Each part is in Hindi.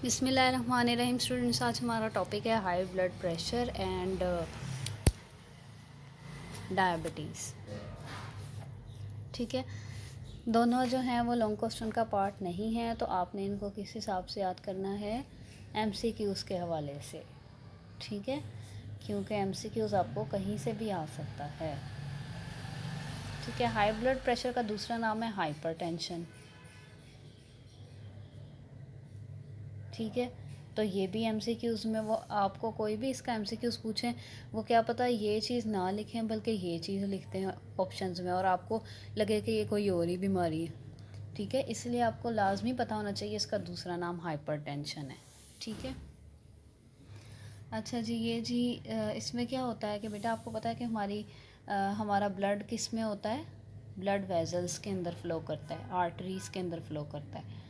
बिस्मिल्लाहिर्रहमानिर्रहीम। स्टूडेंट्स, आज हमारा टॉपिक है high blood pressure and diabetes. ठीक है, दोनों जो हैं वो लॉन्ग क्वेश्चन का पार्ट नहीं है, तो आपने इनको किस हिसाब से याद करना है, एमसीक्यूज़ के हवाले से। ठीक है, क्योंकि एमसीक्यूज़ आपको कहीं से भी आ सकता है। ठीक है, हाई ब्लड प्रेशर का दूसरा नाम है हाइपरटेंशन। ठीक है, तो ये भी एमसीक्यूज़ में वो आपको कोई भी इसका एमसीक्यूज़ पूछें, वो क्या पता ये चीज़ ना लिखें बल्कि ये चीज़ लिखते हैं ऑप्शंस में, और आपको लगे कि ये कोई और ही बीमारी है। ठीक है, इसलिए आपको लाजमी पता होना चाहिए इसका दूसरा नाम हाइपरटेंशन है। ठीक है, अच्छा जी, ये जी इसमें क्या होता है कि बेटा आपको पता है कि हमारा ब्लड किस में होता है, ब्लड वेजल्स के अंदर फ़्लो करता है, आर्टरीज़ के अंदर फ़्लो करता है।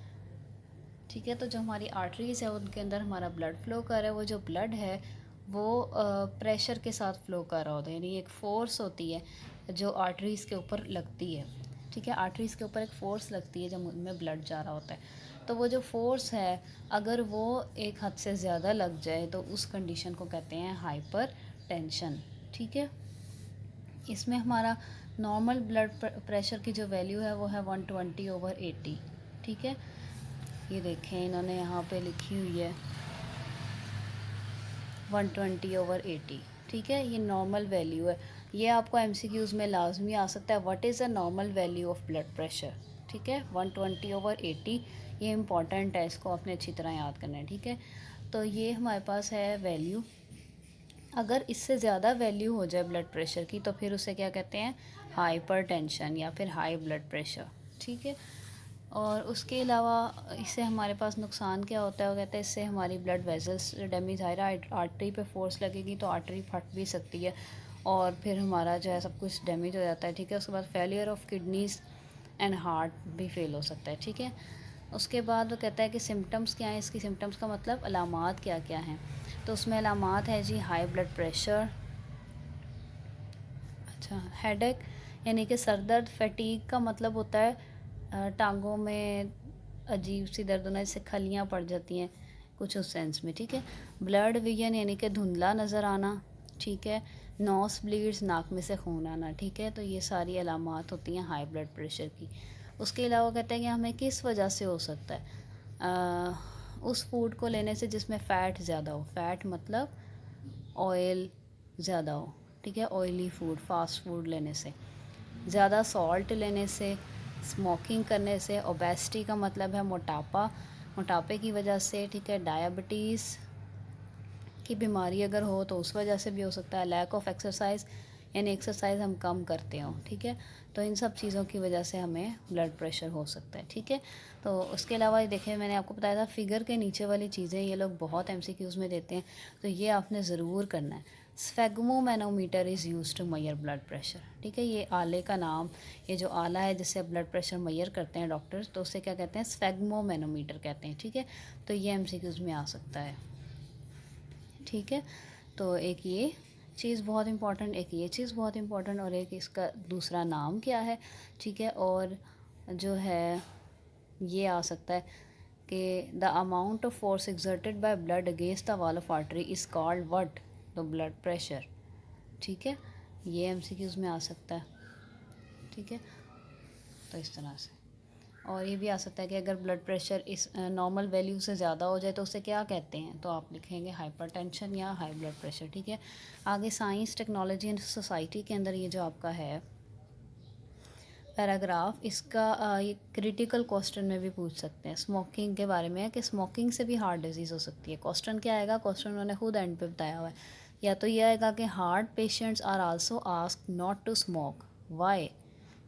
ठीक है, तो जो हमारी आर्टरीज़ है उनके अंदर हमारा ब्लड फ़्लो कर रहा है, वो जो ब्लड है वो प्रेशर के साथ फ़्लो कर रहा होता है, यानी एक फ़ोर्स होती है जो आर्टरीज़ के ऊपर लगती है। ठीक है, आर्टरीज़ के ऊपर एक फ़ोर्स लगती है जब उनमें ब्लड जा रहा होता है, तो वो जो फ़ोर्स है अगर वो एक हद से ज़्यादा लग जाए तो उस कंडीशन को कहते हैं हाइपर टेंशन। ठीक है, इसमें हमारा नॉर्मल ब्लड प्रेशर की जो वैल्यू है वो है 120/80। ठीक है, ये देखें इन्होंने यहाँ पे लिखी हुई है 120/80। ठीक है, ये नॉर्मल वैल्यू है, ये आपको एमसीक्यूज़ में लाजमी आ सकता है। What is a normal value of blood pressure? ठीक है, 120/80 ये इम्पॉर्टेंट है, इसको आपने अच्छी तरह याद करना है। ठीक है, तो ये हमारे पास है वैल्यू। अगर इससे ज़्यादा वैल्यू हो जाए ब्लड प्रेशर की तो फिर उसे क्या कहते हैं, हाइपरटेंशन या फिर हाई ब्लड प्रेशर। ठीक है, और उसके अलावा इससे हमारे पास नुकसान क्या होता है, वो कहते हैं इससे हमारी ब्लड वेजल्स डैमेज आएगा, आर्टरी पे फोर्स लगेगी तो आर्टरी फट भी सकती है और फिर हमारा जो है सब कुछ डैमेज हो जाता है। ठीक है, उसके बाद failure of kidneys and heart भी फेल हो सकता है। ठीक है, उसके बाद वो कहता है कि सिम्टम्स क्या हैं, इसकी सिम्टम्स का मतलब अलामात क्या क्या हैं, तो उसमें अलामात है जी हाई ब्लड प्रेशर, अच्छा हेडेक यानी कि सर दर्द, फैटीग का मतलब होता है टांगों में अजीब सी दर्द होना, जैसे खलियाँ पड़ जाती हैं कुछ उस सेंस में। ठीक है, ब्लड विजन यानी कि धुंधला नज़र आना। ठीक है, नोस ब्लीड्स, नाक में से खून आना। ठीक है, तो ये सारी अलामात होती हैं हाई ब्लड प्रेशर की। उसके अलावा कहते हैं कि हमें किस वजह से हो सकता है, उस फूड को लेने से जिसमें फ़ैट ज़्यादा हो, फ़ैट मतलब ऑयल ज़्यादा हो। ठीक है, ऑयली फूड, फास्ट फूड लेने से, ज़्यादा सॉल्ट लेने से, स्मोकिंग करने से, ओबेसिटी का मतलब है मोटापा, मोटापे की वजह से। ठीक है, डायबिटीज़ की बीमारी अगर हो तो उस वजह से भी हो सकता है, लैक ऑफ एक्सरसाइज यानी एक्सरसाइज हम कम करते हो। ठीक है, तो इन सब चीज़ों की वजह से हमें ब्लड प्रेशर हो सकता है। ठीक है, तो उसके अलावा ये देखिए मैंने आपको बताया था फिगर के नीचे वाली चीज़ें ये लोग बहुत एमसीक्यूज़ में देते हैं, तो ये आपने ज़रूर करना है। Sphygmomanometer is use to measure blood pressure. ठीक है, ये आले का नाम, ये जो आला है जिससे ब्लड प्रेशर मेजर करते हैं डॉक्टर्स, तो उसे क्या कहते हैं, स्फेगमोमैनोमीटर कहते हैं। ठीक है, तो ये एमसीक्यूज़ में आ सकता है। ठीक है, तो एक ये चीज़ बहुत इंपॉर्टेंट, एक ये चीज़ बहुत इंपॉर्टेंट, और एक इसका दूसरा नाम क्या है। ठीक है, और जो है ये आ सकता है कि the amount of force exerted by blood against the wall of artery is called what, the blood pressure. ठीक है, ये एमसीक्यूज़ में आ सकता है। ठीक है, तो इस तरह से, और ये भी आ सकता है कि अगर ब्लड प्रेशर इस नॉर्मल वैल्यू से ज़्यादा हो जाए तो उसे क्या कहते हैं, तो आप लिखेंगे हाइपरटेंशन या हाई ब्लड प्रेशर। ठीक है, आगे साइंस, टेक्नोलॉजी एंड सोसाइटी के अंदर ये जो आपका है पैराग्राफ, इसका ये क्रिटिकल क्वेश्चन में भी पूछ सकते हैं। स्मोकिंग के बारे में है कि स्मोकिंग से भी हार्ट डिजीज़ हो सकती है। क्वेश्चन क्या आएगा, क्वेश्चन उन्होंने खुद एंड पे बताया हुआ है, या तो ये आएगा कि heart patients are also asked not to smoke, why.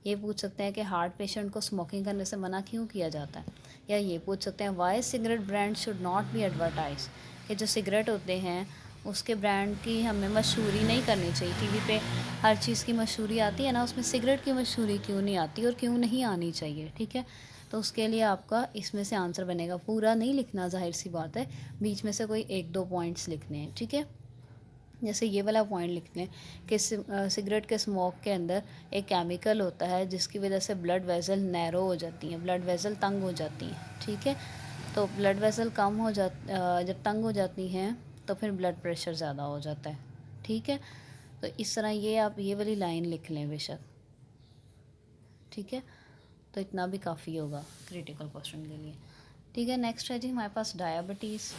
ये पूछ सकते हैं कि हार्ट पेशेंट को स्मोकिंग करने से मना क्यों किया जाता है, या ये पूछ सकते हैं why cigarette brand should not be advertise, कि जो सिगरेट होते हैं उसके ब्रांड की हमें मशहूरी नहीं करनी चाहिए। टीवी पे हर चीज़ की मशहूरी आती है ना, उसमें सिगरेट की मशहूरी क्यों नहीं आती और क्यों नहीं आनी चाहिए। ठीक है, तो उसके लिए आपका इसमें से आंसर बनेगा, पूरा नहीं लिखना, जाहिर सी बात है, बीच में से कोई एक दो पॉइंट्स लिखने हैं। ठीक है, जैसे ये वाला पॉइंट लिख लें कि सिगरेट के स्मोक के अंदर एक केमिकल होता है जिसकी वजह से ब्लड वेसल नैरो हो जाती हैं, ब्लड वेसल तंग हो जाती हैं। ठीक है, तो ब्लड वेसल कम हो जब तंग हो जाती हैं तो फिर ब्लड प्रेशर ज़्यादा हो जाता है, ठीक है। तो इस तरह ये आप ये वाली लाइन लिख लें बेशक, ठीक है। तो इतना भी काफ़ी होगा क्रिटिकल क्वेश्चन के लिए, ठीक है। नेक्स्ट है जी हमारे पास डायबिटीज़।